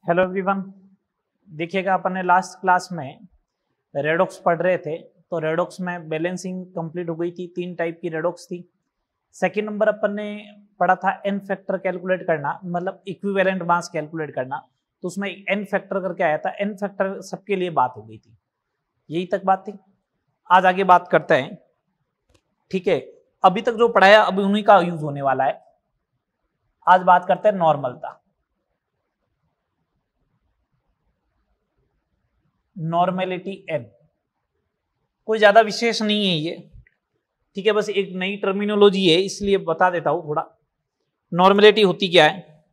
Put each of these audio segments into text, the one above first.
Hello everyone. देखिएगा, अपन ने last class में रेडॉक्स पढ़ रहे थे। तो रेडॉक्स में बैलेंसिंग कंप्लीट हो गई थी। 3 टाइप की रेडॉक्स थी। सेकंड नंबर अपन ने पढ़ा था एन फैक्टर कैलकुलेट करना, मतलब इक्विवेलेंट मास कैलकुलेट करना। तो उसमें एन फैक्टर करके आया था। एन फैक्टर सबके लिए बात हो गई थी। यही तक बात थी। आज आगे बात करते हैं। ठीक है, अभी तक जो पढ़ाया अभी उन्हीं का यूज होने वाला है। आज बात करते हैं नॉर्मलता। नॉर्मेलिटी एन कोई ज्यादा विशेष नहीं है ये। ठीक है, बस एक नई टर्मिनोलॉजी है इसलिए बता देता हूं थोड़ा। नॉर्मेलिटी होती क्या है?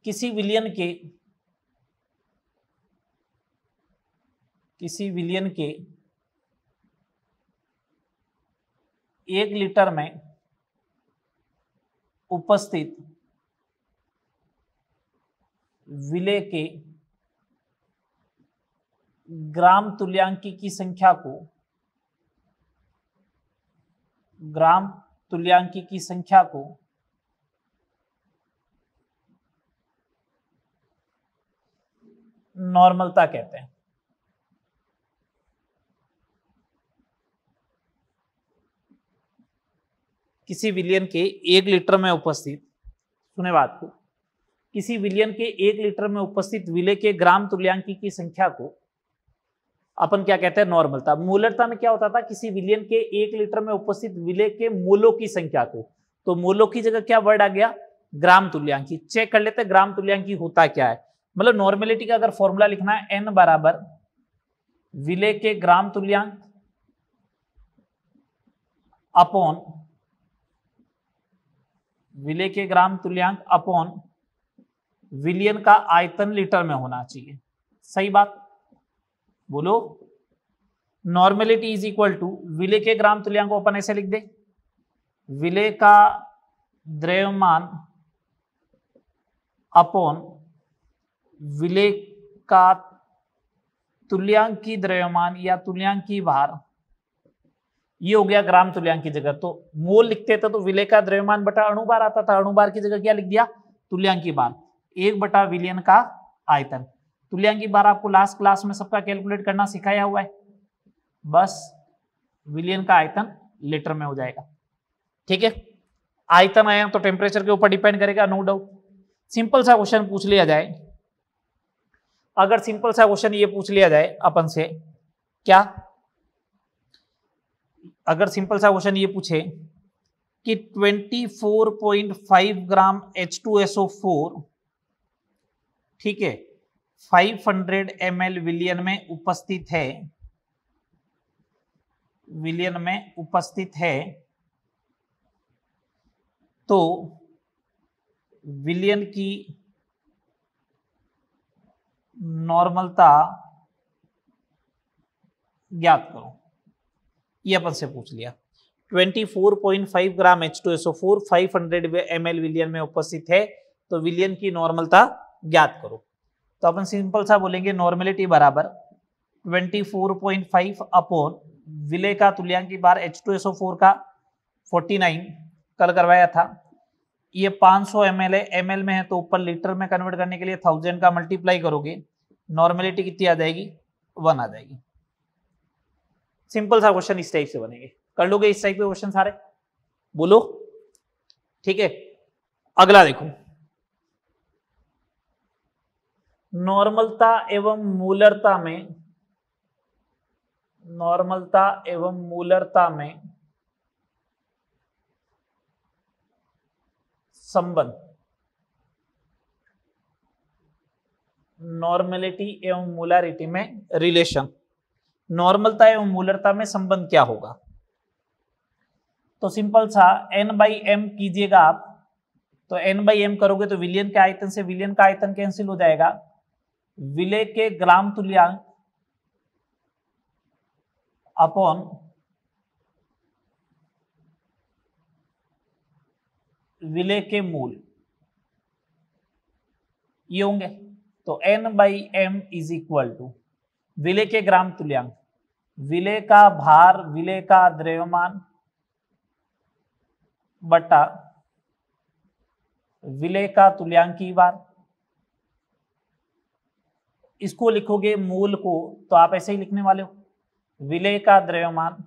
किसी विलियन के 1 लीटर में उपस्थित विलेय के ग्राम तुल्यांकी की संख्या को नॉर्मलता कहते हैं। किसी विलियन के 1 लीटर में उपस्थित, सुने बात को, किसी विलियन के 1 लीटर में उपस्थित विलेय के ग्राम तुल्यांकी की संख्या को अपन क्या कहते हैं? नॉर्मलता। मोलरता में क्या होता था? किसी विलियन के 1 लीटर में उपस्थित विलेय के मोलों की संख्या को। तो मोलों की जगह क्या वर्ड आ गया? ग्राम तुल्यांकी। चेक कर लेते हैं ग्राम तुल्यांकी होता क्या है। मतलब नॉर्मेलिटी का अगर फॉर्मूला लिखना है, एन बराबर विलेय के ग्राम तुल्यांक अपॉन विलेय के ग्राम तुल्यांक अपॉन विलियन का आयतन लीटर में होना चाहिए। सही बात बोलो। नॉर्मेलिटी इज इक्वल टू विलेय के ग्राम तुल्यांक को अपन ऐसे लिख दे, विलेय का द्रव्यमान अपॉन विलेय का तुल्यांकी द्रव्यमान या तुल्यांकी भार। ये हो गया ग्राम तुल्यांक की जगह। तो मोल लिखते थे तो विलेय का द्रव्यमान बटा अणुभार आता था। अणुभार की जगह क्या लिख दिया? तुल्यांकी भार। 1 बटा विलियन का आयतन। तुल्यांकी भार आपको लास्ट क्लास में सबका कैलकुलेट करना सिखाया हुआ है। बस विलियन का आयतन लीटर में हो जाएगा। ठीक है, आयतन आया तो टेम्परेचर के ऊपर डिपेंड करेगा, नो डाउट। सिंपल सा क्वेश्चन पूछ लिया जाए, अगर सिंपल सा क्वेश्चन ये पूछ लिया जाए अपन से, क्या? अगर सिंपल सा क्वेश्चन ये पूछे कि 24.5 ग्राम H2SO4, ठीक है, 500 ml विलियन में उपस्थित है, तो विलियन की नॉर्मलता ज्ञात करो। ये अपन से पूछ लिया। 24.5 ग्राम H2SO4 500 ml विलियन में उपस्थित है, तो विलियन की नॉर्मलता ज्ञात करो। तो अपन सिंपल सा बोलेंगे नॉर्मेलिटी बराबर 24.5 अपॉन विलेय का तुल्यांकी भार H2SO4 का 49 कल करवाया था। ये 500 ml है, ml में है तो ऊपर लीटर में कन्वर्ट करने के लिए 1000 का मल्टीप्लाई करोगे, नॉर्मेलिटी कितनी आ जाएगी? 1 आ जाएगी। सिंपल सा क्वेश्चन इस टाइप से बनेंगे। कर लोगे इस टाइप के क्वेश्चन सारे? बोलो। ठीक है, अगला देखो। नॉर्मलता एवं मूलरता में संबंध। नॉर्मेलिटी एवं मोलारिटी में रिलेशन। नॉर्मलता एवं मूलरता में संबंध क्या होगा? तो सिंपल सा N/M कीजिएगा आप। तो N/M करोगे तो विलियन के आयतन से विलियन का आयतन कैंसिल हो जाएगा। विलेय के ग्राम तुल्यांक अपॉन विलेय के मूल, ये होंगे। तो N/M इज इक्वल टू विलेय के ग्राम तुल्यांक, विलेय का भार, विलेय का द्रव्यमान बटा विलेय का तुल्यांकी भार, इसको लिखोगे मोल को तो आप ऐसे ही लिखने वाले हो, विलेय का द्रव्यमान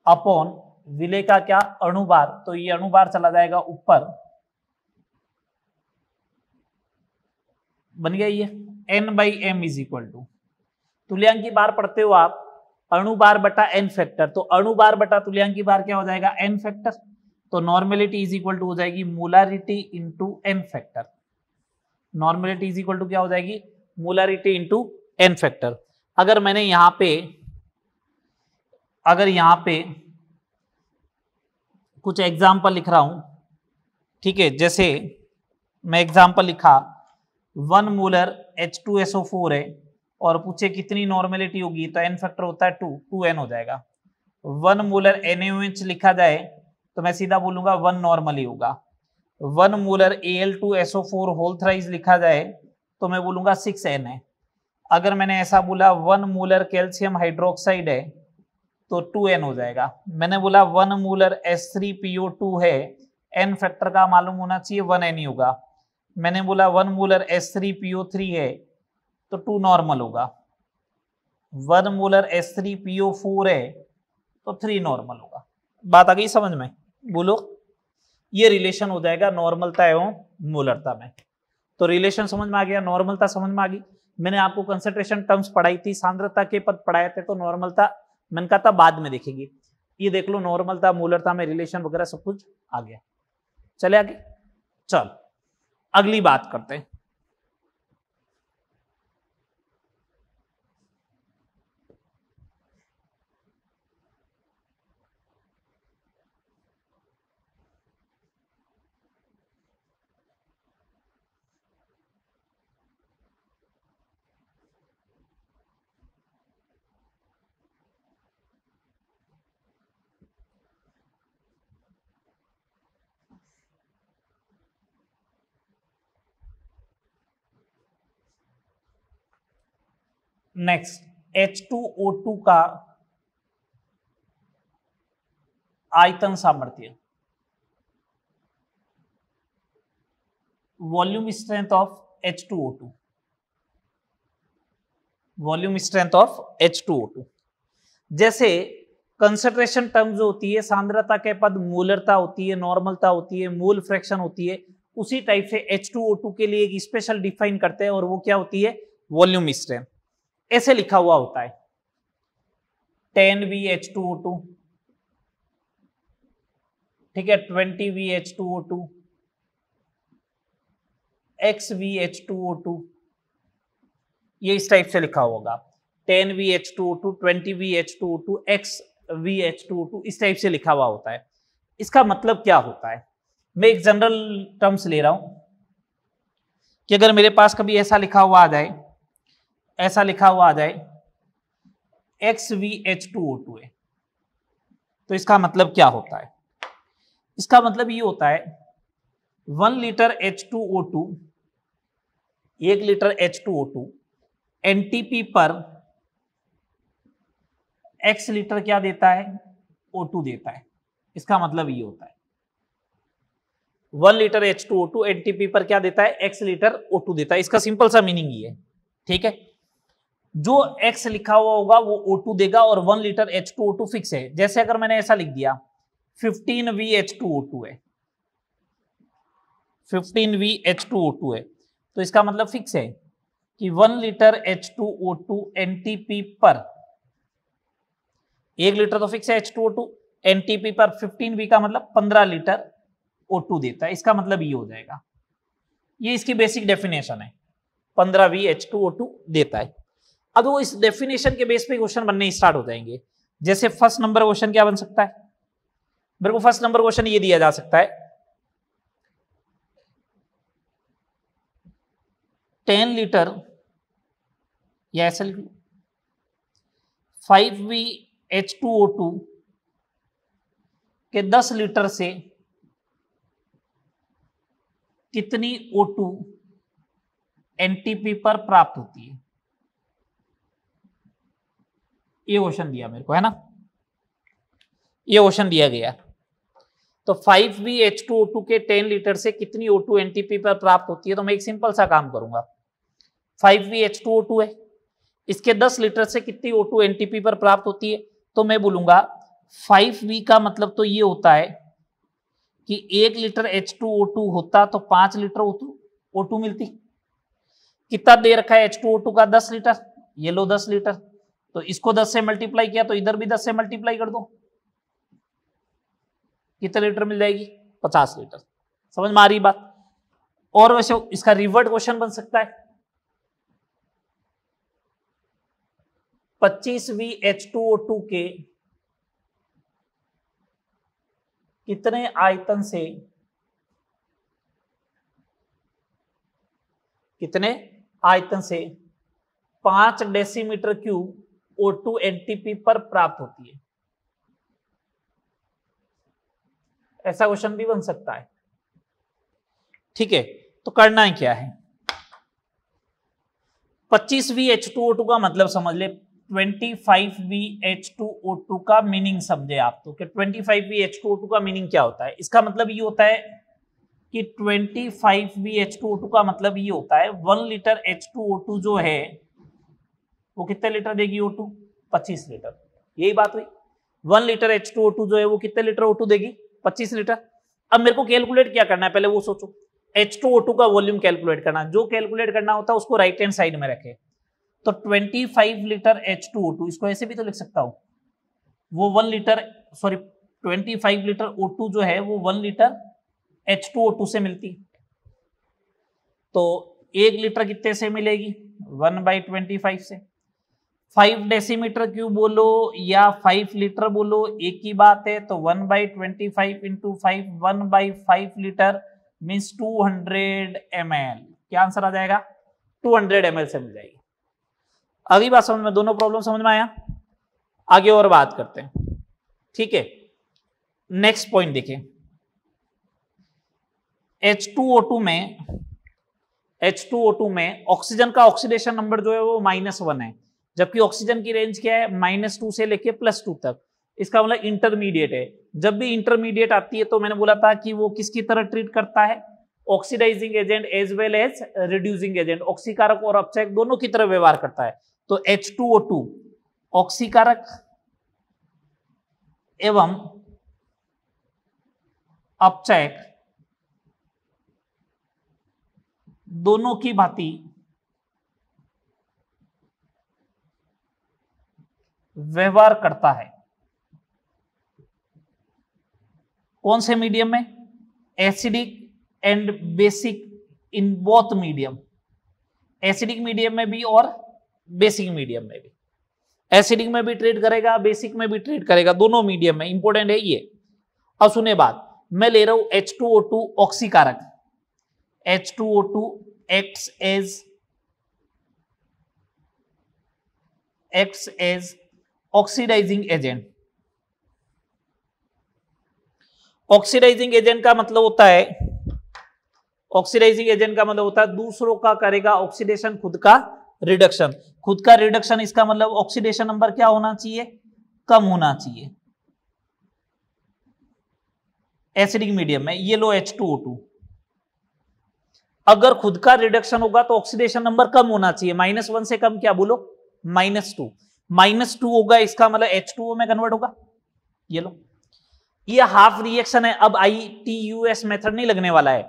अपॉन विलेय का क्या अणुभार, तो ये अणुभार चला जाएगा ऊपर, बन गया ये N/m इज इक्वल टू, तुल्यांकी भार पढ़ते हो आप अणुभार बटा n फैक्टर, तो अणुभार बटा तुल्यांकी भार क्या हो जाएगा n फैक्टर, तो नॉर्मेलिटी इज इक्वल टू हो जाएगी molarity into n factor, normality is equal to क्या हो जाएगी मोलारिटी इंटू n फैक्टर। अगर मैंने यहां पे कुछ एग्जाम्पल लिख रहा हूं, ठीक है, जैसे मैं एग्जाम्पल लिखा 1 मोलर H2SO4 है और पूछे कितनी नॉर्मेलिटी होगी, तो n फैक्टर होता है 2n हो जाएगा। 1 मोलर NaOH लिखा जाए तो मैं सीधा बोलूंगा 1 नॉर्मली होगा। 1 मोलर Al2SO4 होल थ्राइस लिखा जाए तो मैं बोलूंगा 6n है। अगर मैंने ऐसा बोला 1 मोलर कैल्शियम हाइड्रोक्साइड है तो 2n हो जाएगा। मैंने बोला 1 मोलर H3PO2 है, n फैक्टर का मालूम होना चाहिए 1n ही होगा। मैंने बोला 1 मोलर H3PO3 है तो 2 नॉर्मल होगा। 1 मोलर H3PO4 है तो 3 नॉर्मल होगा। बात आ गई समझ में? बोलो, ये रिलेशन हो जाएगा नॉर्मलता एवं मोलरता में। तो रिलेशन समझ में आ गया, नॉर्मलता समझ में आ गई। मैंने आपको कंसंट्रेशन टर्म्स पढ़ाई थी, सांद्रता के पद पढ़ाए थे, तो नॉर्मलता मैंने कहा था बाद में देखेंगे। ये देख लो नॉर्मलता मोलरता में रिलेशन वगैरह सब कुछ आ गया। चले आगे, चल अगली बात करते हैं। नेक्स्ट H2O2 का आयतन सामर्थ्य, volume strength of H2O2, volume strength of H2O2। जैसे कंसंट्रेशन टर्म जो होती है, सांद्रता के पद मोलरता होती है, नॉर्मलता होती है, मोल फ्रैक्शन होती है, उसी टाइप से H2O2 के लिए एक स्पेशल डिफाइन करते हैं और वो क्या होती है, वॉल्यूम स्ट्रेंथ। ऐसे लिखा हुआ होता है 10VH2O2, ठीक है, 20VH2O2, XVH2O2, ये इस टाइप से लिखा होगा 10VH2O2, 20VH2O2, XVH2O2, इस टाइप से लिखा हुआ होता है। इसका मतलब क्या होता है, मैं एक जनरल टर्म्स ले रहा हूं कि अगर मेरे पास कभी ऐसा लिखा हुआ आ जाए, ऐसा लिखा हुआ आ जाए XVH2O2 है, तो इसका मतलब क्या होता है? इसका मतलब ये होता है 1 litre H2O2, 1 litre H2O2 NTP पर x लीटर क्या देता है, O2 देता है। इसका मतलब ये होता है 1 लीटर H2O2 एनटीपी पर क्या देता है, x लीटर O2 देता है। इसका सिंपल सा मीनिंग ये है, ठीक है। जो x लिखा हुआ होगा वो O2 देगा और 1 लीटर H2O2 फिक्स है। जैसे अगर मैंने ऐसा लिख दिया 15VH2O2 है, 15VH2O2 है, तो इसका मतलब फिक्स है कि 1 लीटर H2O2 एनटीपी पर, 1 लीटर तो फिक्स है H2O2, एनटीपी पर 15V का मतलब 15 लीटर O2 देता है। इसका मतलब ये हो जाएगा, ये इसकी बेसिक डेफिनेशन है, 15V H2O2 देता है। अब वो इस डेफिनेशन के बेस पे क्वेश्चन बनने स्टार्ट हो जाएंगे। जैसे फर्स्ट नंबर क्वेश्चन क्या बन सकता है, मेरे को फर्स्ट नंबर क्वेश्चन ये दिया जा सकता है 10 लीटर, या ऐसा लिख लो 5VH2O2 के 10 लीटर से कितनी O2 एनटीपी पर प्राप्त होती है। ये क्वेश्चन दिया मेरे को, है ना, ये क्वेश्चन दिया गया। तो 5VH2O2 के 10 लीटर से कितनी O2 एनटीपी पर प्राप्त होती है? तो मैं एक सिंपल सा काम करूंगा, 5VH2O2 है, इसके 10 लीटर से कितनी O2 एनटीपी पर प्राप्त होती है? तो मैं बोलूंगा 5V का मतलब तो ये होता है कि 1 लीटर H2O2 होता तो 5 लीटर O2 मिलती। कितना दे रखा है H2O2 का? 10 लीटर, ये लो 10 लीटर, तो इसको 10 से मल्टीप्लाई किया तो इधर भी 10 से मल्टीप्लाई कर दो, कितने लीटर मिल जाएगी? 50 लीटर। समझ में आ रही बात? और वैसे इसका रिवर्ट क्वेश्चन बन सकता है, 25VH2O2 के कितने आयतन से, कितने आयतन से 5 डेसीमीटर क्यूब O2 एनटीपी पर प्राप्त होती है? ऐसा क्वेश्चन भी बन सकता है। ठीक है, तो करना है क्या है, 25VH2O2 का मतलब समझ ले, 25VH2O2 का मीनिंग समझे आप तो कि 25VH2O2 का मीनिंग क्या होता है। इसका मतलब ये होता है कि 25VH2O2 का मतलब ये होता है 1 लीटर H2O2 जो है वो कितने लीटर देगी O2? 25 लीटर। यही बात हुई, 1 लीटर H2O2 जो है वो कितने लीटर O2 देगी? 25 लीटर। अब मेरे को कैलकुलेट क्या करना है, पहले वो सोचो, H2O2 का वॉल्यूम कैलकुलेट करना, जो कैलकुलेट करना होता है उसको राइट हैंड साइड में रखे। तो 25 लीटर H2O2, इसको ऐसे भी तो लिख सकता हूं, वो 1 लीटर, सॉरी 25 लीटर O2 जो है वो 1 लीटर H2O2 से मिलती। तो 1 लीटर कितने से मिलेगी? 1/25 से। 5 डेसीमीटर क्यूब बोलो या 5 लीटर बोलो, एक ही बात है। तो 1/25 इंटू 5, 1/5 लीटर मीन्स 200 ml। क्या आंसर आ जाएगा? 200 ml से मिल जाएगी। अगली बात समझ में, दोनों प्रॉब्लम समझ में आया? आगे और बात करते हैं। ठीक है, नेक्स्ट पॉइंट देखिए, H2O2 में ऑक्सीजन का ऑक्सीडेशन नंबर जो है वो -1 है, जबकि ऑक्सीजन की रेंज क्या है? -2 से लेके +2 तक। इसका मतलब इंटरमीडिएट है। जब भी इंटरमीडिएट आती है तो मैंने बोला था कि वो किसकी तरह ट्रीट करता है? Oxidising agent as well as reducing agent, ऑक्सीकारक और अपचायक दोनों की तरह व्यवहार करता है। तो H2O2 ऑक्सीकारक एवं अपचायक दोनों की भांति व्यवहार करता है। कौन से मीडियम में? Acidic and basic in both medium, acidic medium में भी और बेसिक मीडियम में भी। एसिडिक में भी ट्रीट करेगा, बेसिक में भी ट्रीट करेगा, दोनों मीडियम में। इंपॉर्टेंट है ये। अब सुने बात, मैं ले रहा हूं H2O2 ऑक्सीकारक, H2O2 acts as oxidising agent. Oxidising agent का मतलब होता है, ऑक्सीडाइजिंग एजेंट का मतलब होता है दूसरों का करेगा ऑक्सीडेशन, खुद का रिडक्शन। खुद का रिडक्शन, इसका मतलब ऑक्सीडेशन नंबर क्या होना चाहिए? कम होना चाहिए। एसिडिक मीडियम में ये लो H2O2, अगर खुद का रिडक्शन होगा तो ऑक्सीडेशन नंबर कम होना चाहिए, -1 से कम, क्या बोलो? -2। -2 होगा, इसका मतलब H2O में कन्वर्ट होगा। ये लो, ये हाफ रिएक्शन है। अब ITUS मेथड नहीं लगने वाला है,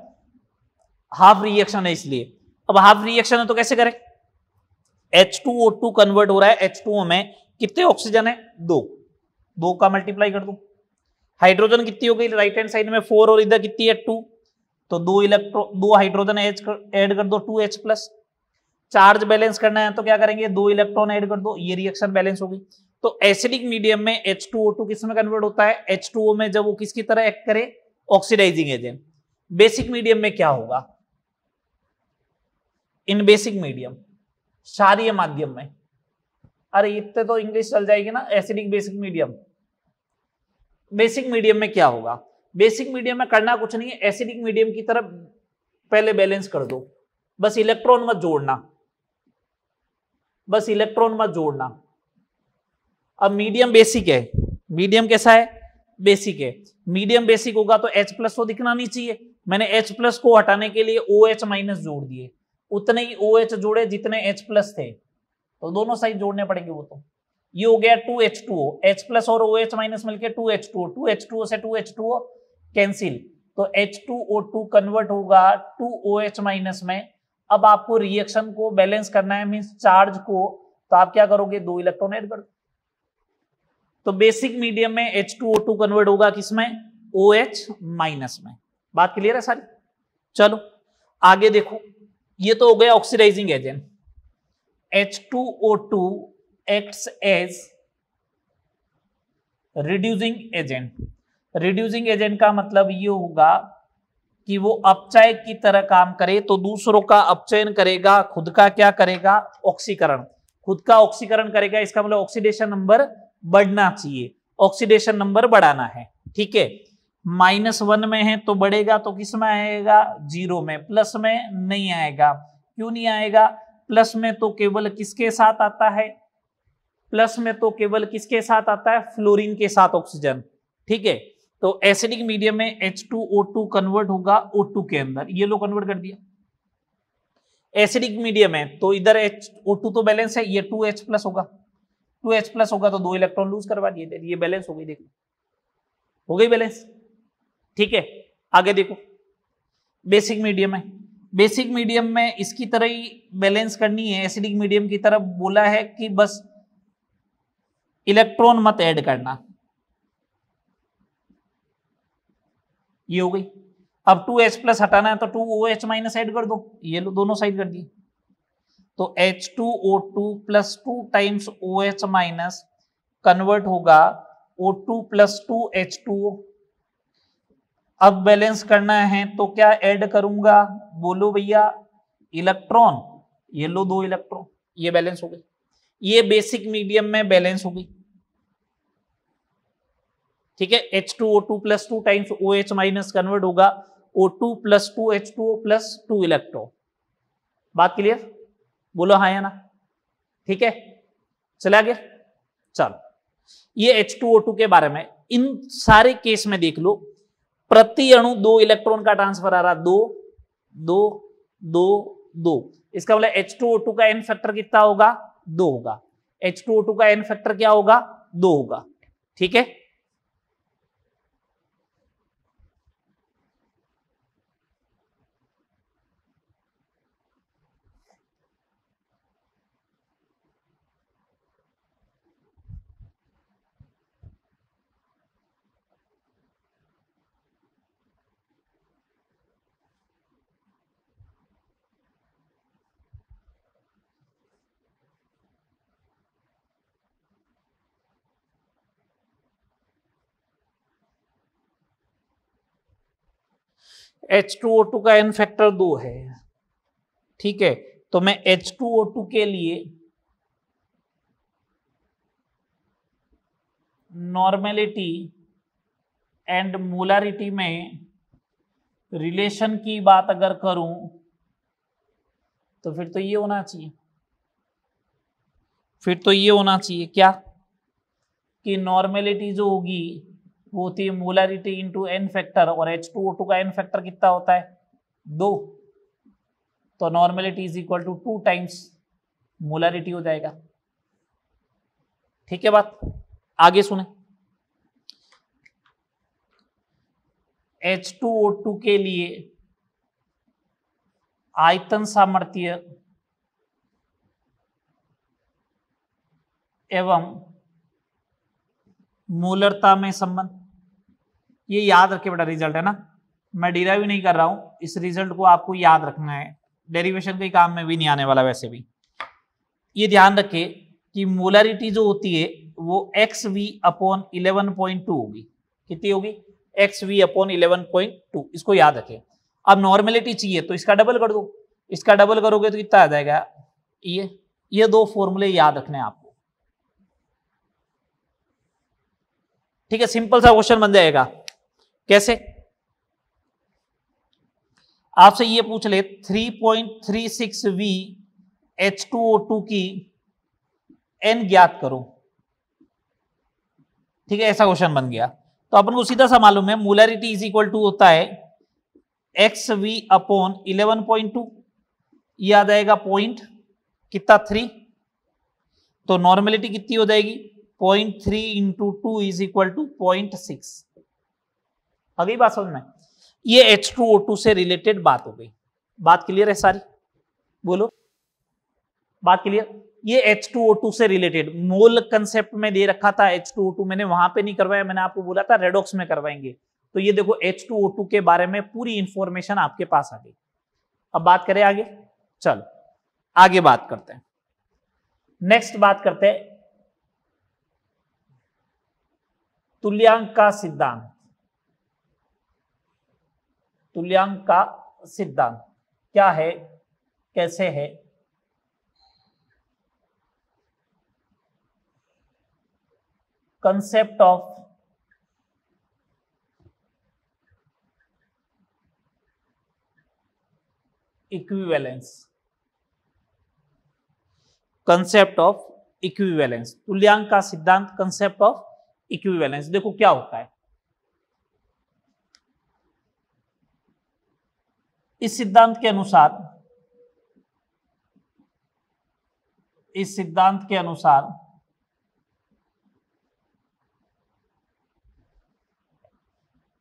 हाफ रिएक्शन है इसलिए। अब हाफ रिएक्शन है तो कैसे करें? H2O2 कन्वर्ट हो रहा है H2O में, कितने ऑक्सीजन है? 2 का मल्टीप्लाई कर दो। हाइड्रोजन कितनी हो गई राइट हैंड साइड में? 4, और इधर कितनी है? 2। तो 2 हाइड्रोजन ऐड कर दो, 2H+। चार्ज बैलेंस करना है तो क्या करेंगे? 2 इलेक्ट्रॉन ऐड कर दो, ये रिएक्शन बैलेंस होगी। तो एसिडिक मीडियम में H2O2 किस में कन्वर्ट होता है? H2O में, जब वो किसकी तरह एक्ट करे? Oxidising agent. बेसिक मीडियम में क्या होगा? इन बेसिक मीडियम, क्षारीय माध्यम में, अरे इतने तो इंग्लिश चल जाएगी ना, acidic basic medium. Basic medium में क्या होगा? बेसिक मीडियम में करना कुछ नहीं है, एसिडिक मीडियम की तरफ पहले बैलेंस कर दो, बस इलेक्ट्रॉन मत जोड़ना, बस इलेक्ट्रॉन मत जोड़ना। अब मीडियम बेसिक है, मीडियम कैसा है? बेसिक है। मीडियम बेसिक होगा तो H प्लस तो दिखना नहीं चाहिए, मैंने H प्लस को हटाने के लिए OH माइनस जोड़ दिए, उतने ही OH जोड़े जितने H प्लस थे, तो दोनों साइड जोड़ने पड़ेंगे वो। तो ये हो गया 2H2O, H प्लस और OH माइनस मिलके 2H2O, 2H2O से 2H2O कैंसिल, तो H2O2 कन्वर्ट होगा 2OH माइनस में। अब आपको रिएक्शन को बैलेंस करना है, मींस चार्ज को, तो आप क्या करोगे, 2 इलेक्ट्रॉन ऐड कर दो। तो बेसिक मीडियम में H2O2 कन्वर्ट होगा किसमें, OH माइनस में। बात क्लियर है सारी? चलो आगे देखो, ये तो हो गया oxidising agent. H2O2 acts as reducing agent. Reducing agent का मतलब ये होगा कि वो अपचय की तरह काम करे, तो दूसरों का अपचयन करेगा, खुद का क्या करेगा, ऑक्सीकरण, खुद का ऑक्सीकरण करेगा। इसका मतलब ऑक्सीडेशन नंबर बढ़ना चाहिए, ऑक्सीडेशन नंबर बढ़ाना है, ठीक है। -1 में है तो बढ़ेगा, तो किस में आएगा, 0 में, प्लस में नहीं आएगा। क्यों नहीं आएगा, प्लस में तो केवल किसके साथ आता है, प्लस में तो केवल किसके साथ आता है, फ्लोरीन के साथ ऑक्सीजन, ठीक है। तो एसिडिक मीडियम में H2O2 कन्वर्ट होगा O2 के अंदर, ये लो कन्वर्ट कर दिया। एसिडिक मीडियम है तो इधर O2 तो बैलेंस है, ये 2H प्लस होगा, 2H प्लस होगा तो 2 इलेक्ट्रॉन लूज करवा दिए, ये बैलेंस हो गई, देखो हो गई बैलेंस, ठीक है। आगे देखो, बेसिक मीडियम है, बेसिक मीडियम में इसकी तरह ही बैलेंस करनी है, एसिडिक मीडियम की तरफ बोला है कि बस इलेक्ट्रॉन मत ऐड करना, ये हो गई। अब 2H प्लस हटाना है तो 2OH माइनस ऐड कर दो, ये लो दोनों साइड कर दिए, तो H2O2 plus 2 times OH minus convert होगा O2 प्लस 2H2O। अब बैलेंस करना है तो क्या ऐड करूंगा, बोलो भैया, इलेक्ट्रॉन, ये लो 2 इलेक्ट्रॉन, ये बैलेंस हो गई, ये बेसिक मीडियम में बैलेंस हो गई, ठीक है। H2O2 plus 2 times OH minus convert होगा O2 plus 2H2O plus 2 electron. बात क्लियर, बोलो हाँ या ना, ठीक है। चला गया, चलो ये H2O2 के बारे में। इन सारे केस में देख लो, प्रति अणु 2 इलेक्ट्रॉन का ट्रांसफर आ रहा, 2 2 2 2, इसका मतलब H2O2 का एन फैक्टर कितना होगा, 2 होगा, H2O2 का एन फैक्टर क्या होगा, 2 होगा, ठीक है। H2O2 का एन फैक्टर 2 है, ठीक है। तो मैं H2O2 के लिए नॉर्मेलिटी एंड मोलारिटी में रिलेशन की बात अगर करूं तो फिर तो ये होना चाहिए, फिर तो ये होना चाहिए क्या, कि नॉर्मेलिटी जो होगी वो होती है मोलारिटी इंटू एन फैक्टर, और H2O2 का एन फैक्टर कितना होता है, 2, तो normality is equal to 2 times molarity हो जाएगा, ठीक है। बात आगे सुने, H2O2 के लिए आयतन सामर्थ्य एवं मोलरता में संबंध, ये याद रखे बेटा, रिजल्ट है ना, मैं डिराइव नहीं कर रहा हूं, इस रिजल्ट को आपको याद रखना है, डेरिवेशन के काम में भी नहीं आने वाला वैसे भी। ये ध्यान रखे कि मोलारिटी जो होती है वो XV/11.2 होगी, कितनी होगी, XV/11.2, इसको याद रखें। अब नॉर्मेलिटी चाहिए तो इसका डबल कर दो, इसका डबल करोगे तो कितना आ जाएगा, ये 2 फॉर्मूले याद रखने हैं आपको, ठीक है। सिंपल सा क्वेश्चन बन जाएगा, कैसे, आपसे ये पूछ ले 3.36V H2O2 की n ज्ञात करो, ठीक है, ऐसा क्वेश्चन बन गया। तो अपन को सीधा सा मालूम है मोलैरिटी इज इक्वल टू होता है XV अपॉन 11.2, ये आ जाएगा पॉइंट कितना 3, तो नॉर्मेलिटी कितनी हो जाएगी 0.3 इंटू 2 इज इक्वल टू 0.6। आ गई बात समझ में? ये H2O2 से रिलेटेड बात हो गई। बात क्लियर है सारी? बोलो बात क्लियर? ये H2O2 से रिलेटेड मोल कंसेप्ट में दे रखा था H2O2, मैंने वहां पे नहीं करवाया, मैंने आपको बोला था रेडॉक्स में करवाएंगे। तो ये देखो H2O2 के बारे में पूरी इंफॉर्मेशन आपके पास आ गई। अब बात करें आगे, चलो आगे बात करते हैं। नेक्स्ट बात करते हैं तुल्यांक का सिद्धांत। तुल्यांक का सिद्धांत क्या है, कैसे है? Concept of equivalence. Concept of equivalence, तुल्यांक का सिद्धांत, कंसेप्ट ऑफ इक्विवेलेंस। देखो क्या होता है, इस सिद्धांत के अनुसार, इस सिद्धांत के अनुसार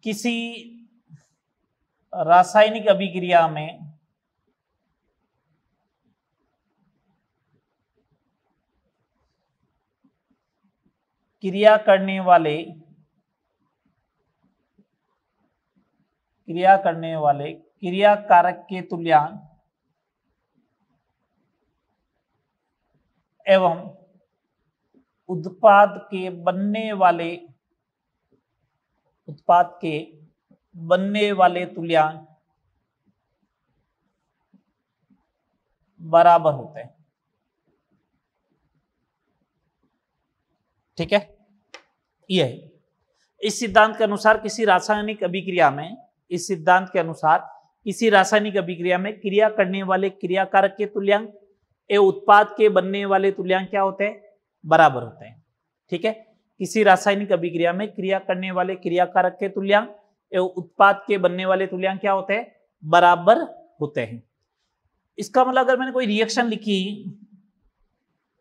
किसी रासायनिक अभिक्रिया में क्रिया करने वाले क्रिया कारक के तुल्यांक एवं उत्पाद के बनने वाले तुल्यांक बराबर होते हैं। ठीक है, यह है इस सिद्धांत के अनुसार किसी रासायनिक अभिक्रिया में, इस सिद्धांत के अनुसार किसी रासायनिक अभिक्रिया में क्रिया करने वाले क्रिया कारक के तुल्यांक एवं उत्पाद के बनने वाले तुल्यांक क्या होते हैं? बराबर होते हैं। ठीक है, किसी रासायनिक अभिक्रिया में क्रिया करने वाले क्रिया कारक के तुल्यांक एवं उत्पाद के बनने वाले तुल्यांक क्या होते हैं? बराबर होते हैं। इसका मतलब अगर मैंने कोई रिएक्शन लिखी,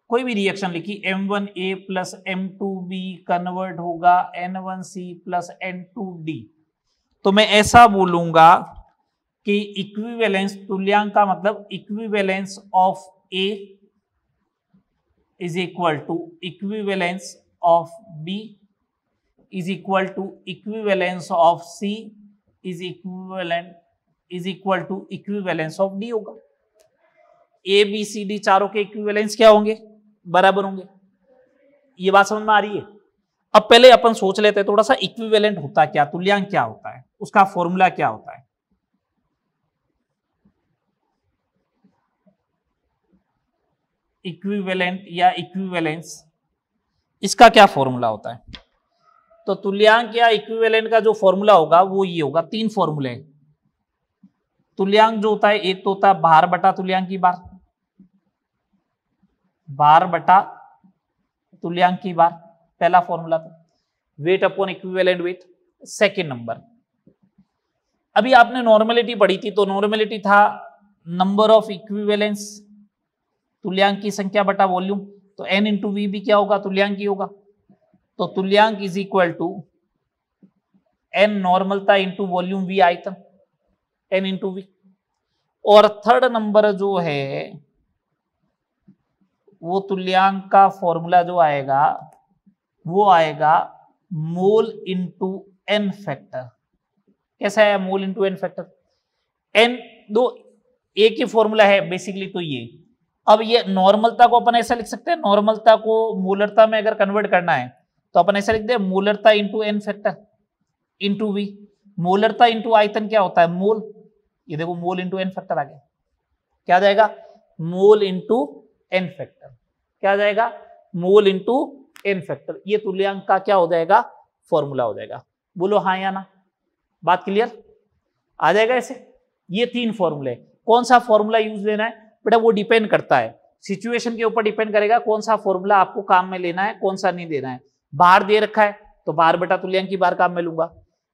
कोई भी रिएक्शन लिखी, M1A प्लस M2B कन्वर्ट होगा N1C प्लस N2D, तो मैं ऐसा बोलूंगा कि इक्विवेलेंस तुल्यांक का मतलब equivalence of A is equal to equivalence of B is equal to equivalence of C is equal to equivalence of D होगा। A B C D चारों के इक्विवेलेंस क्या होंगे? बराबर होंगे। ये बात समझ में आ रही है? अब पहले अपन सोच लेते हैं थोड़ा सा इक्विवेलेंट होता क्या, तुल्यांक क्या होता है, उसका फॉर्मूला क्या होता है। इक्विवेलेंट या इक्विवेलेंस, इसका क्या फॉर्मूला होता है? तो तुल्यांक या इक्विवेलेंट का जो फॉर्मूला होगा वो ये होगा, तीन फॉर्मूले। तुल्यांक जो होता है, एक तो होता है भार बटा तुल्यांक की बार, भार बटा तुल्यांक की बार, पहला फॉर्मूला था। Weight upon equivalent wait, second number. अभी आपने नॉर्मेलिटी पढ़ी थी, तो नॉर्मेलिटी था नंबर ऑफ इक्विवेलेंस, तुल्यांक की संख्या बटा वॉल्यूम, तो N इंटू वी भी क्या होगा? तुल्यांक ही होगा। तो तुल्यांक इज इक्वल टू N नॉर्मलता इंटू वॉल्यूम V आयतन, N इंटू वी। और थर्ड नंबर जो है वो तुल्यांक का फॉर्मूला जो आएगा वो आएगा मोल इंटू N फैक्टर। कैसा है मोल इंटू N फैक्टर? N दो एक ही फॉर्मूला है बेसिकली, तो ये अब ये नॉर्मलता को अपन ऐसा लिख सकते हैं, नॉर्मलता को मोलरता में अगर कन्वर्ट करना है तो अपन ऐसा लिख दे मोलरता into N factor into V। मोलरता इंटू आयतन क्या होता है? मोल। ये देखो मोल इंटू N फैक्टर आ गया, क्या आ जाएगा? मोल इंटू N फैक्टर, क्या आ जाएगा? मोल इंटू N फैक्टर। ये तुल्यांक का क्या हो जाएगा? फॉर्मूला हो जाएगा। बोलो हाँ या ना, बात क्लियर आ जाएगा ऐसे। ये तीन फॉर्मूले, कौन सा फॉर्मूला यूज लेना है बेटा वो डिपेंड करता है, सिचुएशन के ऊपर डिपेंड करेगा कौन सा फॉर्मूला आपको काम में लेना है, कौन सा नहीं लेना है। भार दे रखा है तो भार बटा तुल्यांकी भार काम में लूंगा।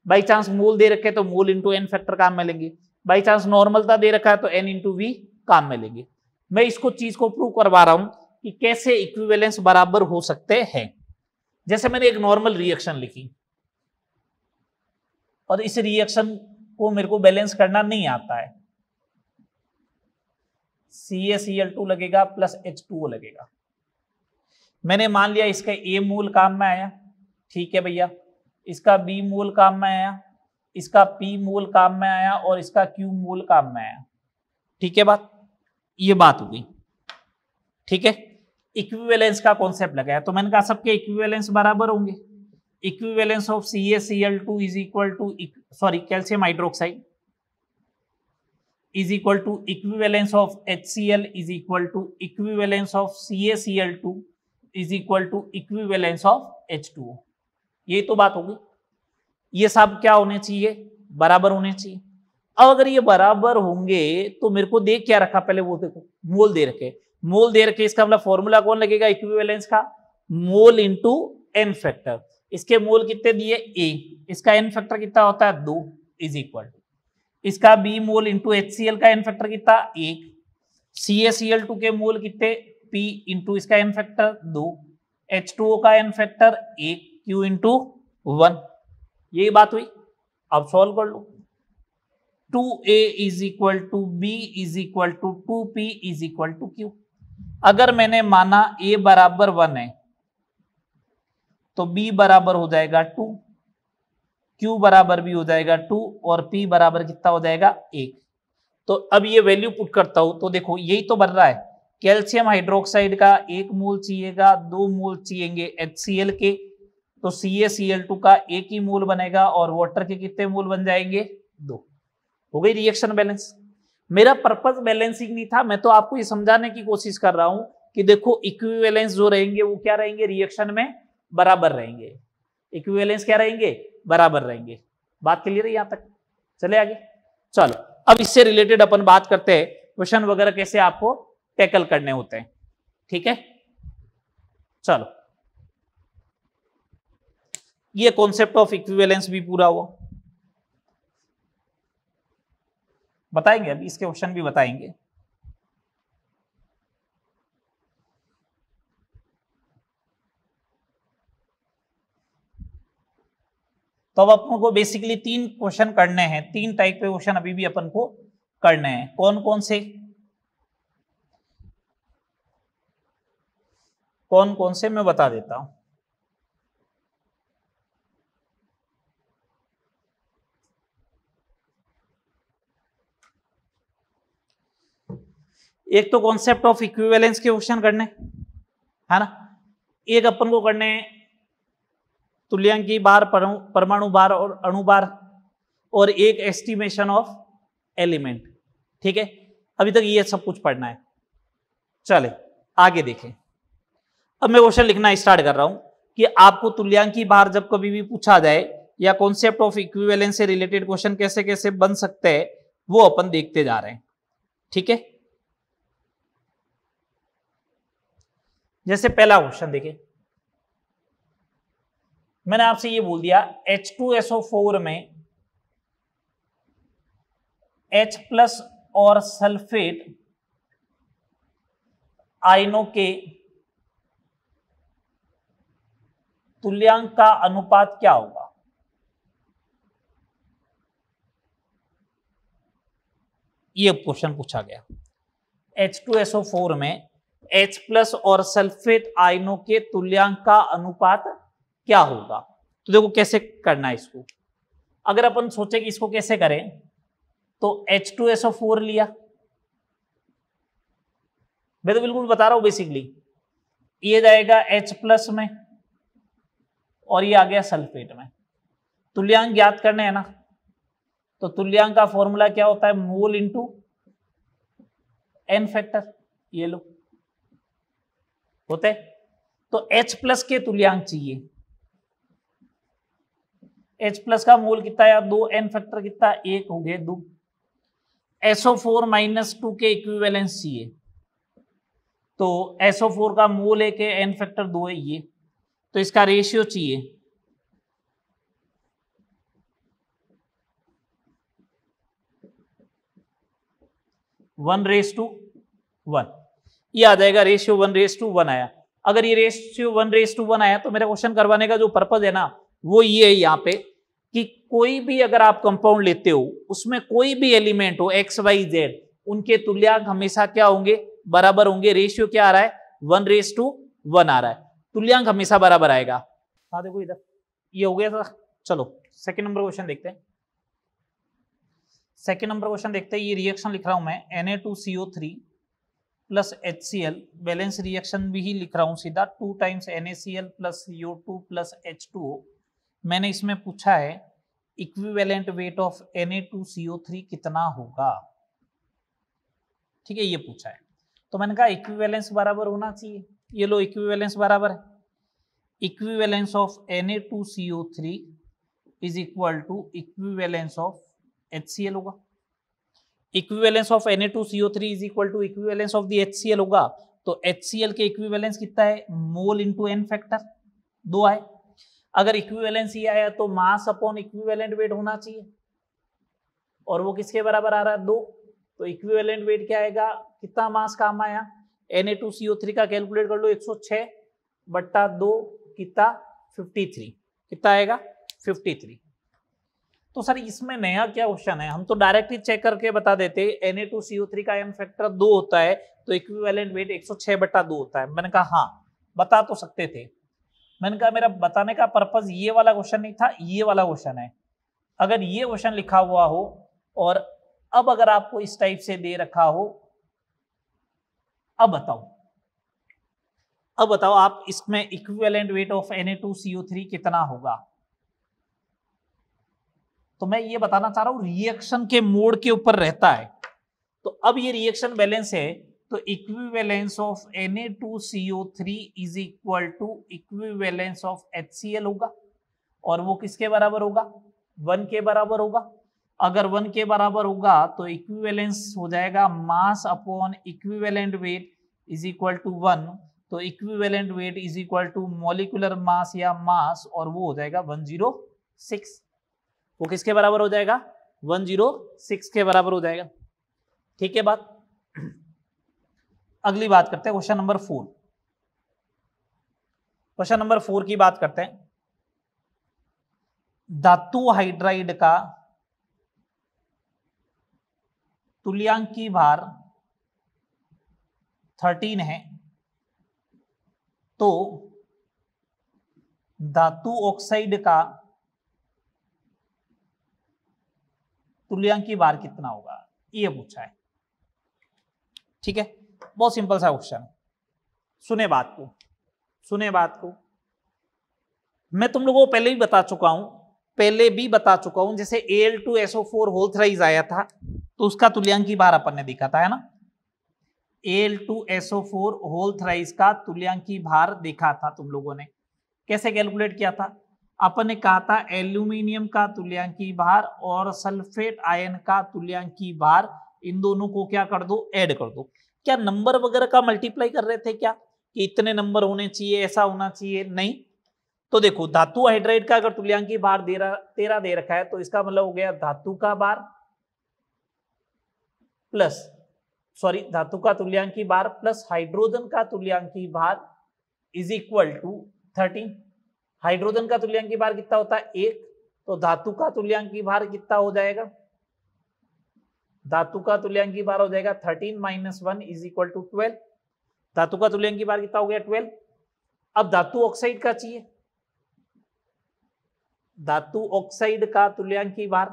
बाई चांस मोल दे रखे तो मोल इंटू एन फैक्टर काम में लेंगे। बाई चांस नॉर्मलता दे रखा है तो एन इंटू वी काम में लेंगे। मैं इसको चीज को प्रूव करवा रहा हूं कि कैसे इक्विवेलेंस बराबर हो सकते हैं। जैसे मैंने एक नॉर्मल रिएक्शन लिखी और इस रिएक्शन को मेरे को बैलेंस करना नहीं आता है। CaCl2 लगेगा प्लस H2O लगेगा। मैंने मान लिया इसका A मोल काम में आया, ठीक है भैया, इसका B मोल काम में आया, इसका P मोल काम में आया और इसका Q मोल काम में आया। ठीक है बात, ये बात हो गई। ठीक है, इक्विवेलेंस का कॉन्सेप्ट लगाया तो मैंने कहा सबके इक्विवेलेंस बराबर होंगे। Equivalence of CaCl2 is equal to calcium hydroxide is equal to equivalence of HCl is equal to equivalence of CaCl2 is equal to equivalence of H2O। ये तो बात होगी। ये सब क्या होने चाहिए, बराबर होने चाहिए। अब अगर ये बराबर होंगे तो मेरे को देख क्या रखा, पहले वो देखो, मोल दे रखे, मोल दे रखे, इसका मतलब फॉर्मूला कौन लगेगा इक्विवेलेंस का, मोल इंटू एन फैक्टर। इसके मोल कितने दिए A, इसका एन फैक्टर कितना होता है 2 इज इक्वल टू इसका B मोल इंटू HCl का एन फैक्टर कितना 1, CaCl2 के मोल कितने P इंटू इसका एन फैक्टर 2, H2O का एन फैक्टर 1, Q इंटू 1। यही बात हुई। अब सॉल्व कर लो। 2A is equal to B is equal to 2P is equal to Q। अगर मैंने माना A बराबर 1 है तो B बराबर हो जाएगा 2, Q बराबर भी हो जाएगा 2 और P बराबर कितना हो जाएगा 1। तो अब ये वैल्यू पुट करता हूं तो देखो यही तो बन रहा है। कैल्शियम हाइड्रोक्साइड का 1 मोल चाहिएगा, 2 मोल चाहिएंगे HCl के, तो CaCl2 का 1 ही मोल बनेगा और वाटर के कितने मोल बन जाएंगे 2। हो गई रिएक्शन बैलेंस। मेरा पर्पस बैलेंसिंग नहीं था, मैं तो आपको ये समझाने की कोशिश कर रहा हूं कि देखो इक्विवेलेंस जो रहेंगे वो क्या रहेंगे, रिएक्शन में बराबर रहेंगे। इक्विवेलेंस क्या रहेंगे, बराबर रहेंगे। बात क्लियर है यहां तक, चले आगे। चलो अब इससे रिलेटेड अपन बात करते हैं क्वेश्चन वगैरह कैसे आपको टैकल करने होते हैं। ठीक है, चलो ये कॉन्सेप्ट ऑफ इक्विवेलेंस भी पूरा हुआ। बताएंगे अभी इसके क्वेश्चन भी बताएंगे। तो अब अपन को बेसिकली 3 क्वेश्चन करने हैं, 3 टाइप के क्वेश्चन अभी भी अपन को करने हैं। कौन कौन से मैं बता देता हूं। एक तो कॉन्सेप्ट ऑफ इक्विवेलेंस के क्वेश्चन करने है ना, एक अपन को करने तुल्यांकी भार, परमाणु भार और अणु भार, और एक एस्टिमेशन ऑफ एलिमेंट। ठीक है, अभी तक ये सब कुछ पढ़ना है। चले आगे देखें। अब मैं क्वेश्चन लिखना स्टार्ट कर रहा हूं कि आपको तुल्यांकी भार जब कभी भी पूछा जाए या कॉन्सेप्ट ऑफ इक्विवेलेंस से रिलेटेड क्वेश्चन कैसे कैसे बन सकते हैं वो अपन देखते जा रहे हैं। ठीक है, जैसे पहला क्वेश्चन देखिए, मैंने आपसे ये बोल दिया H2SO4 में H+ और सल्फेट आयनों के तुल्यांक का अनुपात क्या होगा। ये क्वेश्चन पूछा गया। H2SO4 में H+ और सल्फेट आयनों के तुल्यांक का अनुपात क्या होगा। तो देखो कैसे करना है इसको। अगर अपन सोचे कि इसको कैसे करें तो H2SO4 लिया, मैं तो बिल्कुल बता रहा हूं बेसिकली, ये जाएगा H+ में और ये आ गया सल्फेट में। तुल्यांक ज्ञात करने हैं ना, तो तुल्यांक का फॉर्मूला क्या होता है, मोल इंटू एन फैक्टर। ये लो होते, तो H+ के तुल्यांक चाहिए। H+ का मोल कितना है, 2, एन फैक्टर कितना 1 हो गए 2। SO4-2 के इक्विवेलेंस चाहिए, तो SO4 का मोल 1 है, एन फैक्टर 2 है ये, तो इसका रेशियो चाहिए 1:1, ये आ जाएगा रेशियो 1:1 आया। अगर ये रेशियो 1:1 आया तो मेरा क्वेश्चन करवाने का जो पर्पज है ना वो ये है यहाँ पे कि कोई भी अगर आप कंपाउंड लेते हो उसमें कोई भी एलिमेंट हो एक्स वाई जेड, उनके तुल्यांक हमेशा क्या होंगे, बराबर होंगे। रेशियो क्या आ रहा है, 1:1 आ रहा है, तुल्यांक हमेशा बराबर आएगा। हाँ देखो इधर ये हो गया था। चलो सेकंड नंबर क्वेश्चन देखते हैं। सेकंड नंबर क्वेश्चन देखते हैं। ये रिएक्शन लिख रहा हूं मैं Na2CO3 plus HCl, balance reaction भी ही लिख रहा हूं सीधा, 2 times NaCl plus CO2 plus H2O। मैंने इसमें पूछा है इक्विवेलेंट वेट ऑफ Na2CO3 कितना होगा, ठीक है, ये पूछा है। तो मैंने कहा इक्विवेलेंस बराबर होना चाहिए, ये लो इक्विवेलेंस बराबर है। Equivalence of Na2CO3 is equal to equivalence of HCl होगा। Equivalence of Na2CO3 is equal to equivalence of the HCl होगा। तो HCl के इक्विवेलेंस कितना है, मोल इंटू n फैक्टर 2 आए। अगर इक्विवेलेंस ये आया तो मास अपॉन इक्विवेलेंट वेट होना चाहिए, और वो किसके बराबर आ रहा है, 2। तो इक्विवेलेंट वेट क्या आएगा, कितना मास काम आया, Na2CO3 का कैलकुलेट कर लो, 106 बट्टा 2 कितना 53, कितना आएगा 53। तो सर इसमें नया क्या क्वेश्चन है, हम तो डायरेक्ट ही चेक करके बता देते Na2CO3 का n फैक्टर 2 होता है तो इक्विवेलेंट वेट 106 बट्टा 2 होता है। मैंने कहा हाँ बता तो सकते थे। मैंने कहा मेरा बताने का पर्पज ये वाला क्वेश्चन नहीं था, ये वाला क्वेश्चन है। अगर ये क्वेश्चन लिखा हुआ हो और अब अगर आपको इस टाइप से दे रखा हो, अब बताओ आप इसमें इक्विवेलेंट वेट ऑफ Na2CO3 कितना होगा। तो मैं ये बताना चाह रहा हूं रिएक्शन के मोड के ऊपर रहता है। तो अब ये रिएक्शन बैलेंस है तो equivalence of Na2CO3 is equal to equivalence of HCl होगा, और वो किसके बराबर होगा, 1 के बराबर होगा। अगर 1 के बराबर होगा तो इक्विवेलेंस हो जाएगा mass upon equivalent weight is equal to 1। तो equivalent weight is equal to molecular mass या मास, और वो हो जाएगा 106। वो किसके बराबर हो जाएगा, 106 के बराबर हो जाएगा। ठीक है बात। अगली बात करते हैं क्वेश्चन नंबर 4। क्वेश्चन नंबर 4 की बात करते हैं। धातु हाइड्राइड का तुल्यांकी भार 13 है, तो धातु ऑक्साइड का तुल्यांकी भार कितना होगा, ये पूछा है। ठीक है, बहुत सिंपल सा क्वेश्चन है। सुने बात को मैं तुम लोगों को पहले भी बता चुका हूं, जैसे Al2SO4 होल थ्राइस आया था तो उसका तुल्यांकी भार अपन ने देखा था, है ना। Al2SO4 होल थ्राइस का तुल्यांकी भार देखा था तुम लोगों ने। कैसे कैलकुलेट किया था, अपन ने कहा था एल्यूमिनियम का तुल्यांकी भार और सल्फेट आयन का तुल्यांकी भार, इन दोनों को क्या कर दो, ऐड कर दो। क्या नंबर वगैरह का मल्टीप्लाई कर रहे थे क्या, कि इतने नंबर होने चाहिए, ऐसा होना चाहिए, नहीं। तो देखो धातु हाइड्राइड का अगर तुल्यांकी भार 13 दे रखा है तो इसका मतलब हो गया धातु का भार धातु का तुल्यांकी भार प्लस हाइड्रोजन का तुल्यांकी भार इज इक्वल टू 13। हाइड्रोजन का तुल्यांकी भार कितना होता है, 1। तो धातु का तुल्यांकी भार कितना हो जाएगा, धातु का तुल्यांकी भार हो जाएगा 13 माइनस 1 इज इक्वल टू 12। धातु का तुल्यांकी भार कितना हो गया, 12। अब धातु ऑक्साइड का चाहिए, धातु ऑक्साइड का तुल्यांकी भार,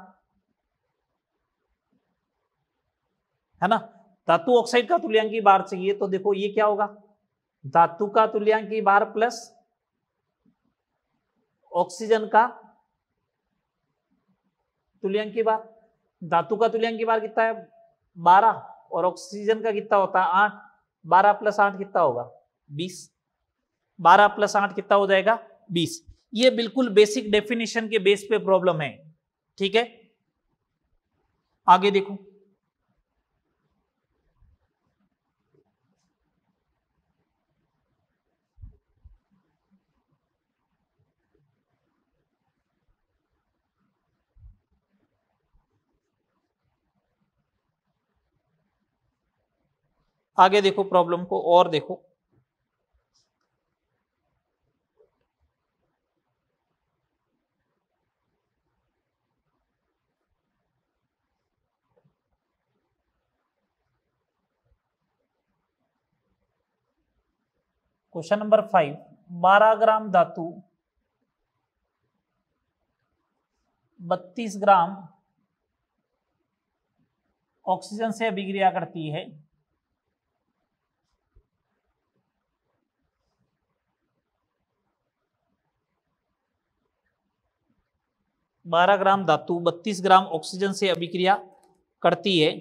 है ना। धातु ऑक्साइड का तुल्यांकी भार चाहिए तो देखो ये क्या होगा, धातु का तुल्यांकी भार प्लस ऑक्सीजन का तुल्यांकी भार। धातु का तुल्यांकी भार कितना है, 12, और ऑक्सीजन का कितना होता है, 8। 12 प्लस 8 कितना होगा, 20। 12 प्लस 8 कितना हो जाएगा, 20। ये बिल्कुल बेसिक डेफिनेशन के बेस पे प्रॉब्लम है। ठीक है, आगे देखो। आगे देखो प्रॉब्लम को और देखो। क्वेश्चन नंबर 5, 12 ग्राम धातु 32 ग्राम ऑक्सीजन से अभिक्रिया करती है। बारह ग्राम धातु 32 ग्राम ऑक्सीजन से अभिक्रिया करती है,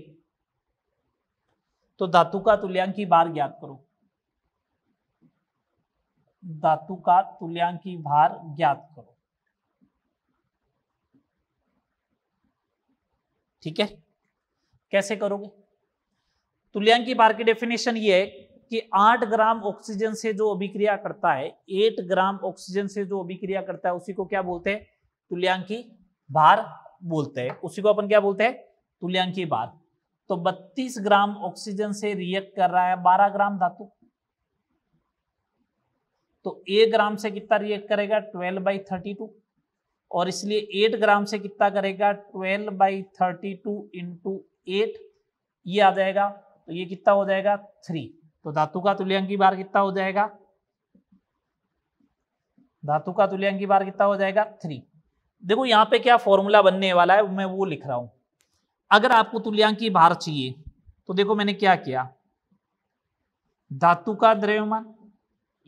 तो धातु का तुल्यांकी भार ज्ञात करो। धातु का तुल्यांकी भार ज्ञात करो। ठीक है, कैसे करोगे? तुल्यांकी भार की डेफिनेशन ये है कि 8 ग्राम ऑक्सीजन से जो अभिक्रिया करता है, 8 ग्राम ऑक्सीजन से जो अभिक्रिया करता है उसी को क्या बोलते हैं? तुल्यांकी भार बोलते हैं। उसी को अपन क्या बोलते हैं? तुल्यांकी भार। तो 32 ग्राम ऑक्सीजन से रिएक्ट कर रहा है 12 ग्राम धातु, तो 1 ग्राम से कितना रिएक्ट करेगा? 12/32, और इसलिए 8 ग्राम से कितना करेगा? 12/32 इंटू 8, ये आ जाएगा। तो ये कितना हो जाएगा? 3। तो धातु का तुल्यांकी भार कितना हो जाएगा? धातु का तुल्यांकी भार कितना हो जाएगा? 3। देखो यहाँ पे क्या फॉर्मूला बनने वाला है, मैं वो लिख रहा हूं। अगर आपको तुल्यांकी भार चाहिए तो देखो मैंने क्या किया, धातु का द्रव्यमान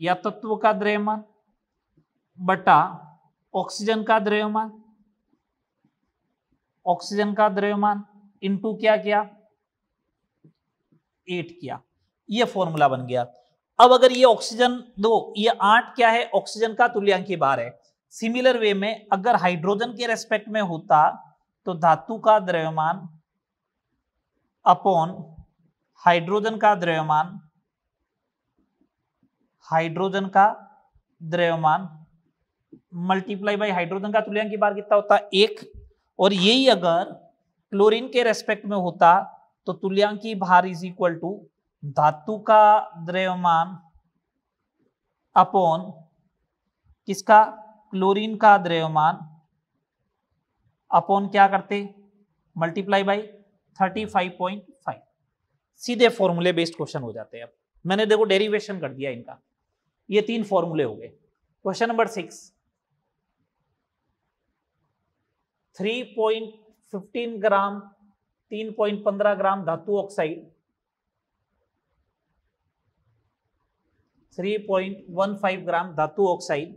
या तत्व का द्रव्यमान बटा ऑक्सीजन का द्रव्यमान, ऑक्सीजन का द्रव्यमान इंटू क्या किया? 8 किया। ये फॉर्मूला बन गया। अब अगर ये ऑक्सीजन दो, ये 8 क्या है? ऑक्सीजन का तुल्यांकी भार है। सिमिलर वे में अगर हाइड्रोजन के रेस्पेक्ट में होता तो धातु का द्रव्यमान अपॉन हाइड्रोजन का द्रव्यमान, हाइड्रोजन का द्रव्यमान मल्टीप्लाई बाय हाइड्रोजन का तुल्यांकी भार कितना होता? 1। और यही अगर क्लोरीन के रेस्पेक्ट में होता तो तुल्यांकी भार इज इक्वल टू धातु का द्रव्यमान अपॉन किसका? क्लोरीन का द्रव्यमान अपॉन क्या करते? Multiply by 35.5। सीधे फॉर्मूले बेस्ड क्वेश्चन हो जाते हैं। अब मैंने देखो डेरिवेशन कर दिया इनका, ये 3 फॉर्मूले हो गए। क्वेश्चन नंबर 6, 3.15 ग्राम 3.15 ग्राम धातु ऑक्साइड 3.15 ग्राम धातु ऑक्साइड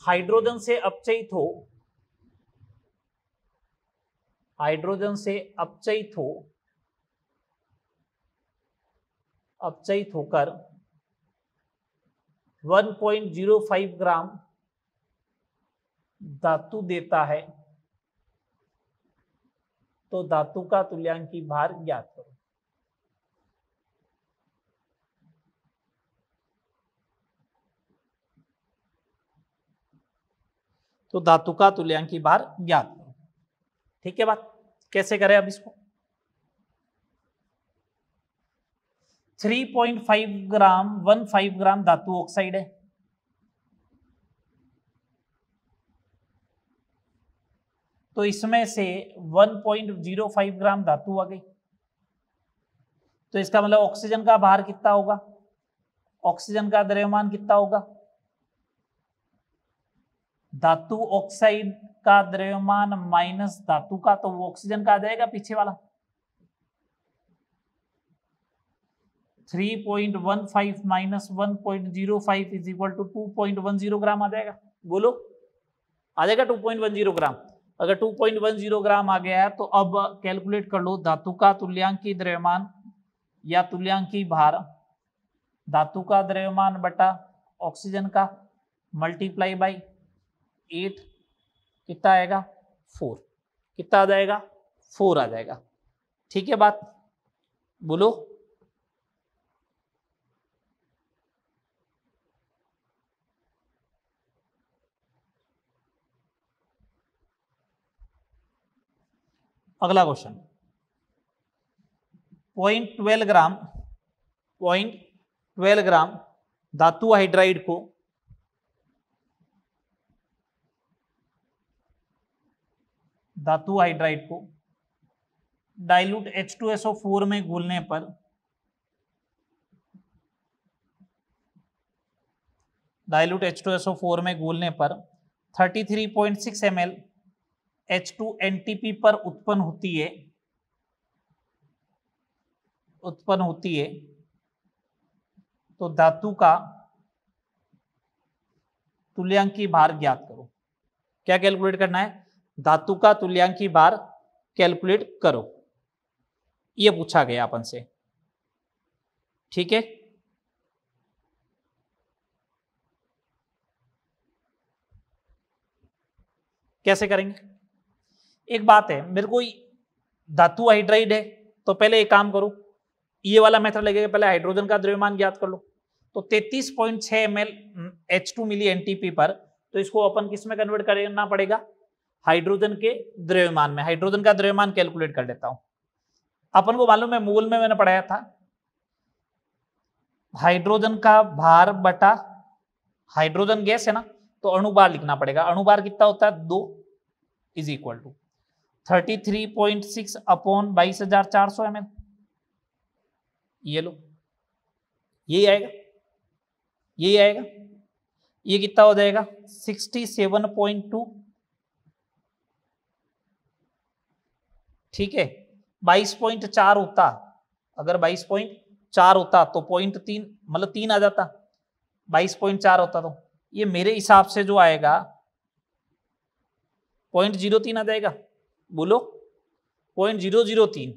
हाइड्रोजन से अपचयित हो, हाइड्रोजन से अपचयित हो, अपचयित होकर 1.05 ग्राम धातु देता है, तो धातु का तुल्यांकी भार ज्ञात करो। तो धातु का तुल्यांकी भार ज्ञात करो। ठीक है बात, कैसे करें अब इसको? 3.5 ग्राम 15 ग्राम धातु ऑक्साइड है, तो इसमें से 1.05 ग्राम धातु आ गई, तो इसका मतलब ऑक्सीजन का भार कितना होगा? ऑक्सीजन का द्रव्यमान कितना होगा? धातु ऑक्साइड का द्रव्यमान माइनस धातु का, तो वो ऑक्सीजन का आ जाएगा पीछे वाला। 3.15 माइनस 1.05 इज इक्वल टू 2.10 ग्राम आ जाएगा। बोलो, आ जाएगा 2.10 ग्राम। अगर 2.10 ग्राम आ गया है तो अब कैलकुलेट कर लो धातु का तुल्यांकी द्रव्यमान या तुल्यांकी भार, धातु का द्रव्यमान बटा ऑक्सीजन का मल्टीप्लाई बाई 8, कितना आएगा? 4। कितना आ जाएगा? 4 आ जाएगा। ठीक है बात, बोलो। अगला क्वेश्चन, 0.12 ग्राम धातु हाइड्राइड को डाइल्यूट H2SO4 में घोलने पर डाइल्यूट H2SO4 में घोलने पर 33.6 ml H2NTP पर उत्पन्न होती है तो धातु का तुल्यांकी भार ज्ञात करो। क्या कैलकुलेट करना है? धातु का तुल्यांकी भार कैलकुलेट करो, ये पूछा गया अपन से। ठीक है, कैसे करेंगे? एक बात है, मेरे को धातु हाइड्राइड है तो पहले एक काम करो, ये वाला मेथड लगेगा, पहले हाइड्रोजन का द्रव्यमान ज्ञात कर लो। तो 33.6 ml H2 मिली एनटीपी पर, तो इसको अपन किस में कन्वर्ट करना पड़ेगा? हाइड्रोजन के द्रव्यमान में। हाइड्रोजन का द्रव्यमान कैलकुलेट कर लेता हूं। अपन को मालूम है, मोल में मैंने पढ़ाया था, हाइड्रोजन का भार बटा हाइड्रोजन गैस है ना, तो अणुभार लिखना पड़ेगा। अणुभार कितना होता है? 2 is equal to 33.6 upon 22,400 ml। ये लो, यही आएगा, ये कितना हो जाएगा? 67.2। ठीक है, 22.4 होता, अगर 22.4 होता तो 0.3 मतलब 3 आ जाता, 22.4 होता तो ये मेरे हिसाब से जो आएगा 0.03 आ जाएगा। बोलो 0.003,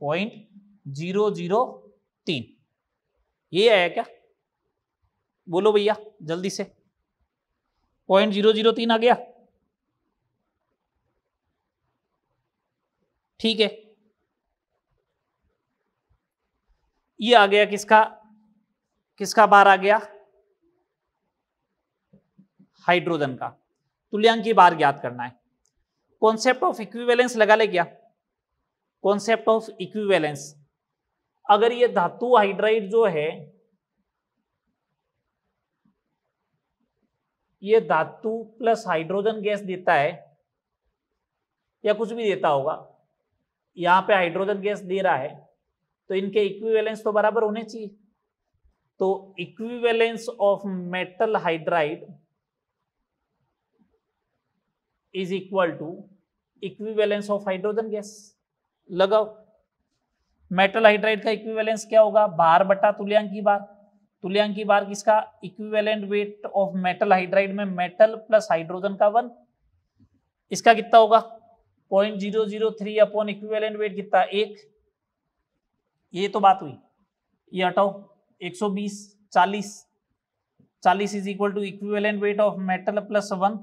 0.003 ये आया क्या? बोलो भैया जल्दी से, 0.003 आ गया। ठीक है, ये आ गया, किसका बार आ गया? हाइड्रोजन का। तुल्यांकी बार ज्ञात करना है। कॉन्सेप्ट ऑफ इक्विवेलेंस लगा ले क्या? कॉन्सेप्ट ऑफ इक्विवेलेंस, अगर ये धातु हाइड्राइड जो है, ये धातु प्लस हाइड्रोजन गैस देता है या कुछ भी देता होगा, यहां पे हाइड्रोजन गैस दे रहा है, तो इनके इक्विवेलेंस तो बराबर होने चाहिए। तो equivalence of metal hydride is equal to equivalence of hydrogen gas. लगाओ, मेटल हाइड्राइड का इक्विवेलेंस क्या होगा? भार बटा तुल्यांकी बार। तुल्यांकी बार किसका? Equivalent weight of metal hydride में मेटल प्लस हाइड्रोजन का 1, इसका कितना होगा? 0.003 अपॉन इक्विवेलेंट वेट कितना? 1। ये तो बात हुई, ये हटाओ, 120, 40 is equal to equivalent weight of metal plus 1,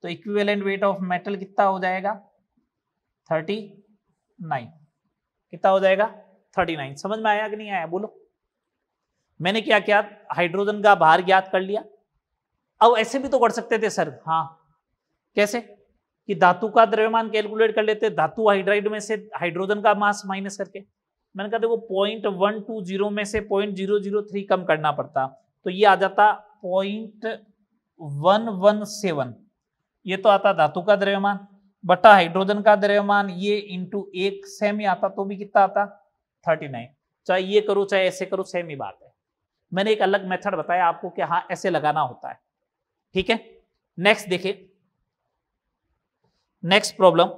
तो इक्विवेलेंट वेट ऑफ मेटल कितना हो जाएगा? 39। कितना हो जाएगा? 39। समझ में आया कि नहीं आया? बोलो। मैंने क्या किया? हाइड्रोजन का भार ज्ञात कर लिया। अब ऐसे भी तो कर सकते थे सर। हाँ, कैसे? कि धातु का द्रव्यमान कैलकुलेट कर लेते, धातु हाइड्राइड में से हाइड्रोजन का मास माइनस करके। मैंने कहा देखो 0.120 में से 0.003 कम करना पड़ता, तो ये आ जाता 0.117। ये तो आता धातु का द्रव्यमान बटा हाइड्रोजन का द्रव्यमान, ये इंटू 1 सेम ही आता, तो भी कितना आता? 39। चाहे ये करो चाहे ऐसे करो, सेम ही बात है। मैंने एक अलग मेथड बताया आपको कि हाँ ऐसे लगाना होता है। ठीक है, नेक्स्ट देखिए, next problem.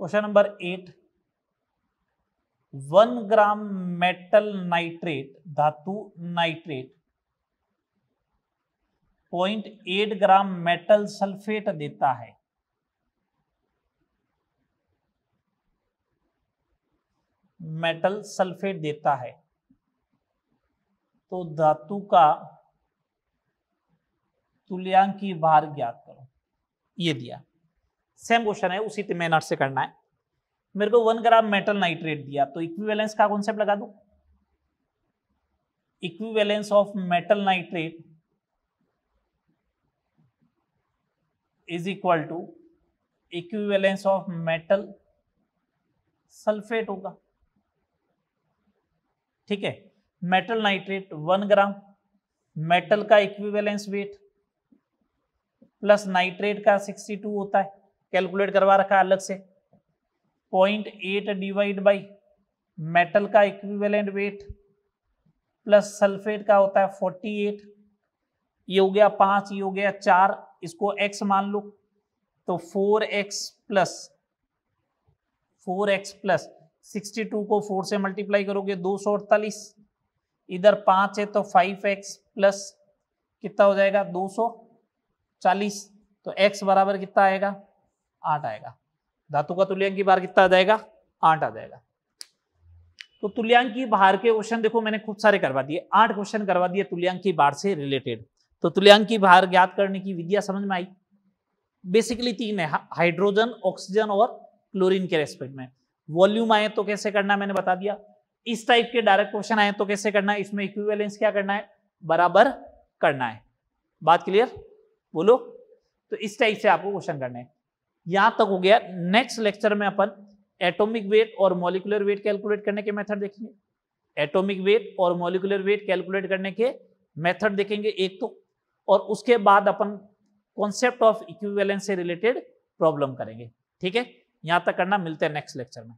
Question number 8, 1 gram metal nitrate, धातु नाइट्रेट 0.8 ग्राम मेटल सल्फेट देता है। मेटल सल्फेट देता है तो धातु का तुल्यांकी भार ज्ञात करो। ये दिया, सेम क्वेश्चन है, उसी मेथड से करना है। मेरे को 1 ग्राम मेटल नाइट्रेट दिया तो इक्विवेलेंस का कॉन्सेप्ट लगा दूं। Equivalence of metal nitrate is equal to equivalence of metal sulphate होगा। ठीक है, मेटल नाइट्रेट 1 ग्राम, मेटल का इक्विवेलेंस वेट प्लस नाइट्रेट का 62 होता है, कैलकुलेट करवा रखा है अलग से। 0.8 डिवाइड बाई मेटल का इक्विवेलेंट वेट प्लस सल्फेट का होता है 48। ये हो गया 5, ये हो गया 4, इसको x मान लो तो 4x प्लस 62 को 4 से मल्टीप्लाई करोगे 248, इधर 5 है तो 5x प्लस कितना हो जाएगा 240, तो x बराबर कितना आएगा 8 आएगा। धातु का तुल्यांकी भार कितना आ जाएगा 8 आ जाएगा। तो तुल्यांकी भार के क्वेश्चन देखो मैंने खूब सारे करवा दिए, 8 क्वेश्चन करवा दिए तुल्यांकी भार से रिलेटेड। तो तुल्यांकी भार ज्ञात करने की विधियां समझ में आई। बेसिकली 3 है, हाइड्रोजन, ऑक्सीजन और क्लोरीन के रेस्पेक्ट में। वॉल्यूम आए तो कैसे करना है मैंने बता दिया। इस टाइप के डायरेक्ट क्वेश्चन आए तो कैसे करना है, इसमें इक्विवेलेंस क्या करना है, बराबर करना है। बात क्लियर, बोलो। तो इस टाइप से आपको क्वेश्चन करना है। यहां तक हो गया। नेक्स्ट लेक्चर में अपन एटॉमिक वेट और मॉलिक्यूलर वेट कैलकुलेट करने के मेथड देखेंगे। एटॉमिक वेट और मॉलिक्यूलर वेट कैलकुलेट करने के मेथड देखेंगे एक तो, और उसके बाद अपन कॉन्सेप्ट ऑफ इक्विवेलेंस से रिलेटेड प्रॉब्लम करेंगे। ठीक है, यहां तक करना, मिलते हैं नेक्स्ट लेक्चर में।